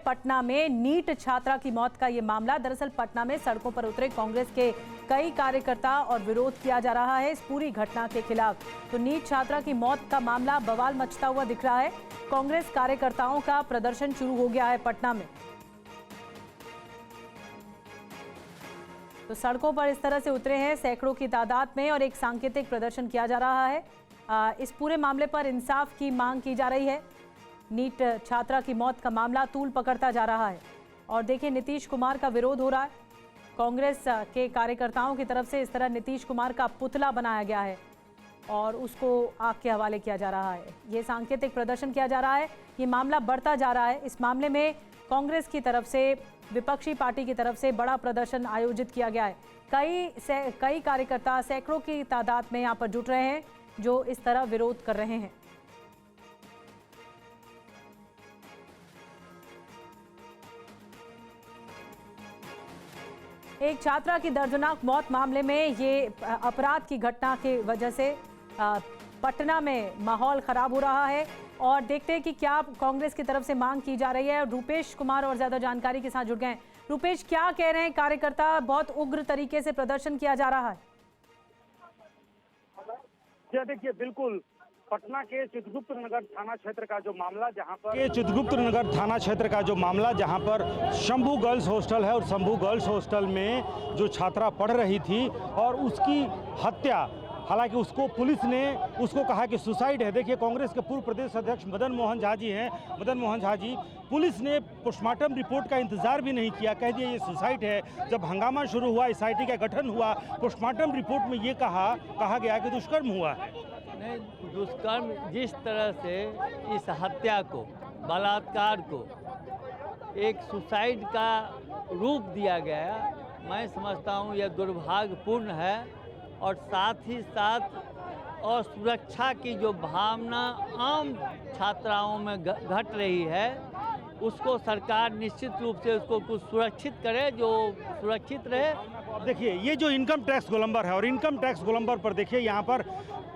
पटना में नीट छात्रा की मौत का ये मामला। दरअसल पटना में सड़कों पर उतरे कांग्रेस के कई कार्यकर्ता और विरोध किया जा रहा है इस पूरी घटना के खिलाफ। तो नीट छात्रा की मौत का मामला बवाल मचता हुआ दिख रहा है। कांग्रेस कार्यकर्ताओं का प्रदर्शन शुरू हो गया है पटना में। तो सड़कों पर इस तरह से उतरे हैं सैकड़ों की तादाद में और एक सांकेतिक प्रदर्शन किया जा रहा है। इस पूरे मामले पर इंसाफ की मांग की जा रही है। नीट छात्रा की मौत का मामला तूल पकड़ता जा रहा है और देखिए नीतीश कुमार का विरोध हो रहा है। कांग्रेस के कार्यकर्ताओं की तरफ से इस तरह नीतीश कुमार का पुतला बनाया गया है और उसको आग के हवाले किया जा रहा है। ये सांकेतिक प्रदर्शन किया जा रहा है। ये मामला बढ़ता जा रहा है। इस मामले में कांग्रेस की तरफ से, विपक्षी पार्टी की तरफ से बड़ा प्रदर्शन आयोजित किया गया है। कई कार्यकर्ता सैकड़ों की तादाद में यहाँ पर जुट रहे हैं जो इस तरह विरोध कर रहे हैं। एक छात्रा की दर्दनाक मौत मामले में ये अपराध की घटना की वजह से पटना में माहौल खराब हो रहा है और देखते हैं कि क्या कांग्रेस की तरफ से मांग की जा रही है। रूपेश कुमार और ज्यादा जानकारी के साथ जुड़ गए हैं। रूपेश, क्या कह रहे हैं कार्यकर्ता? बहुत उग्र तरीके से प्रदर्शन किया जा रहा है। देखिए, बिल्कुल पटना के चित्रगुप्त नगर थाना क्षेत्र का जो मामला जहां पर शंभू गर्ल्स हॉस्टल है और शंभू गर्ल्स हॉस्टल में जो छात्रा पढ़ रही थी और उसकी हत्या, हालांकि उसको पुलिस ने उसको कहा कि सुसाइड है। देखिए, कांग्रेस के पूर्व प्रदेश अध्यक्ष मदन मोहन झा जी हैं। मदन मोहन झा जी, पुलिस ने पोस्टमार्टम रिपोर्ट का इंतजार भी नहीं किया, कह दिया ये सुसाइड है। जब हंगामा शुरू हुआ, एसआईटी का गठन हुआ, पोस्टमार्टम रिपोर्ट में ये कहा गया कि दुष्कर्म हुआ है। नहीं, दुष्कर्म जिस तरह से इस हत्या को, बलात्कार को एक सुसाइड का रूप दिया गया, मैं समझता हूँ यह दुर्भाग्यपूर्ण है। और साथ ही साथ और सुरक्षा की जो भावना आम छात्राओं में घट रही है, उसको सरकार निश्चित रूप से उसको कुछ सुरक्षित करे, जो सुरक्षित रहे। देखिए, ये जो इनकम टैक्स गोलंबर है और इनकम टैक्स गोलंबर पर देखिए यहाँ पर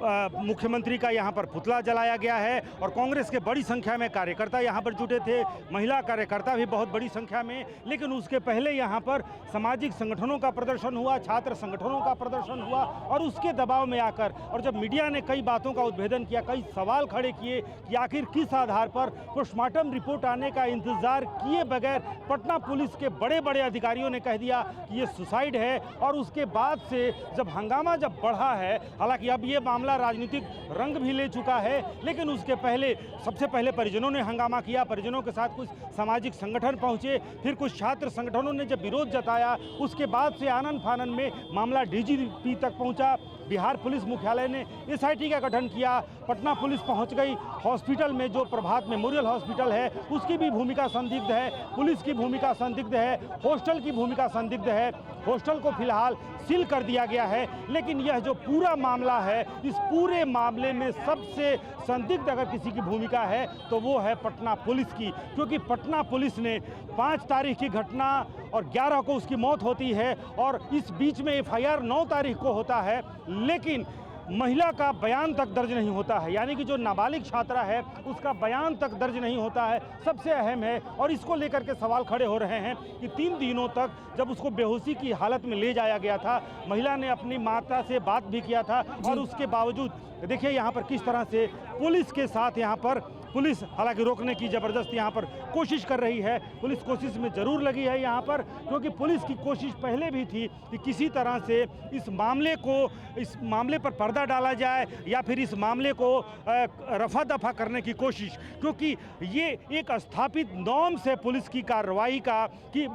मुख्यमंत्री का यहाँ पर पुतला जलाया गया है और कांग्रेस के बड़ी संख्या में कार्यकर्ता यहाँ पर जुटे थे, महिला कार्यकर्ता भी बहुत बड़ी संख्या में। लेकिन उसके पहले यहाँ पर सामाजिक संगठनों का प्रदर्शन हुआ, छात्र संगठनों का प्रदर्शन हुआ और उसके दबाव में आकर और जब मीडिया ने कई बातों का उद्भेदन किया, कई सवाल खड़े किए कि आखिर किस आधार पर पोस्टमार्टम रिपोर्ट आने का इंतजार किए बगैर पटना पुलिस के बड़े बड़े अधिकारियों ने कह दिया कि ये सुसाइड है। और उसके बाद से जब हंगामा बढ़ा है, हालांकि अब ये मामला राजनीतिक रंग भी ले चुका है, लेकिन उसके पहले सबसे पहले परिजनों ने हंगामा किया। परिजनों के साथ कुछ सामाजिक संगठन पहुंचे, फिर कुछ छात्र संगठनों ने जब विरोध जताया, उसके बाद से आनन फानन में मामला डीजीपी तक पहुंचा। बिहार पुलिस मुख्यालय ने एसआईटी का गठन किया, पटना पुलिस पहुंच गई। हॉस्पिटल में जो प्रभात मेमोरियल हॉस्पिटल है उसकी भी भूमिका संदिग्ध है, पुलिस की भूमिका संदिग्ध है, हॉस्टल की भूमिका संदिग्ध है। हॉस्टल को फिलहाल सील कर दिया गया है, लेकिन यह जो पूरा मामला है, इस पूरे मामले में सबसे संदिग्ध अगर किसी की भूमिका है तो वो है पटना पुलिस की, क्योंकि पटना पुलिस ने 5 तारीख की घटना और 11 को उसकी मौत होती है और इस बीच में एफआईआर 9 तारीख को होता है, लेकिन महिला का बयान तक दर्ज नहीं होता है। यानी कि जो नाबालिग छात्रा है उसका बयान तक दर्ज नहीं होता है। सबसे अहम है और इसको लेकर के सवाल खड़े हो रहे हैं कि 3 दिनों तक जब उसको बेहोशी की हालत में ले जाया गया था, महिला ने अपनी माता से बात भी किया था और उसके बावजूद देखिए यहाँ पर किस तरह से पुलिस के साथ यहाँ पर पुलिस हालांकि रोकने की ज़बरदस्त यहाँ पर कोशिश कर रही है। पुलिस कोशिश में ज़रूर लगी है यहाँ पर, क्योंकि पुलिस की कोशिश पहले भी थी कि किसी तरह से इस मामले पर पर्दा डाला जाए या फिर इस मामले को रफा दफा करने की कोशिश, क्योंकि ये एक स्थापित नॉर्म से पुलिस की कार्रवाई का कि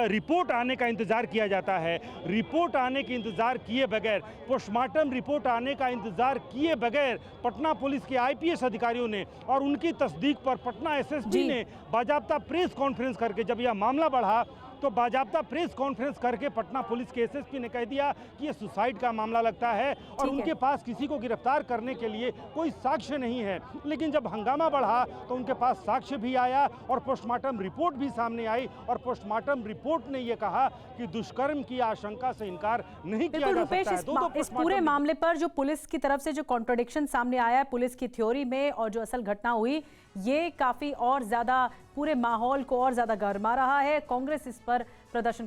रिपोर्ट आने का इंतज़ार किया जाता है। रिपोर्ट आने के इंतज़ार किए बगैर, पोस्टमार्टम रिपोर्ट आने का इंतज़ार किए बगैर पटना पुलिस के आईपीएस अधिकारियों ने और उनकी तस्दीक पर पटना एसएसपी ने बाजाब्ता प्रेस कॉन्फ्रेंस करके, जब यह मामला बढ़ा तो बाजाब्ता प्रेस कॉन्फ्रेंस करके पटना पुलिस के एसएसपी ने कह दिया कि ये सुसाइड का मामला लगता है और उनके पास किसी को गिरफ्तार करने के लिए कोई साक्ष्य नहीं है। लेकिन जब हंगामा बढ़ा तो उनके पास साक्ष्य भी आया और पोस्टमार्टम रिपोर्ट भी सामने आई और पोस्टमार्टम रिपोर्ट ने ये कहा कि दुष्कर्म की आशंका से इनकार नहीं किया जा सकता है। इस पूरे मामले पर जो पुलिस की तरफ से जो कॉन्ट्रडिक्शन सामने आया है पुलिस की थ्योरी में और जो असल घटना हुई, ये काफी और ज्यादा पूरे माहौल को और ज्यादा गरमा रहा है। कांग्रेस इस पर प्रदर्शन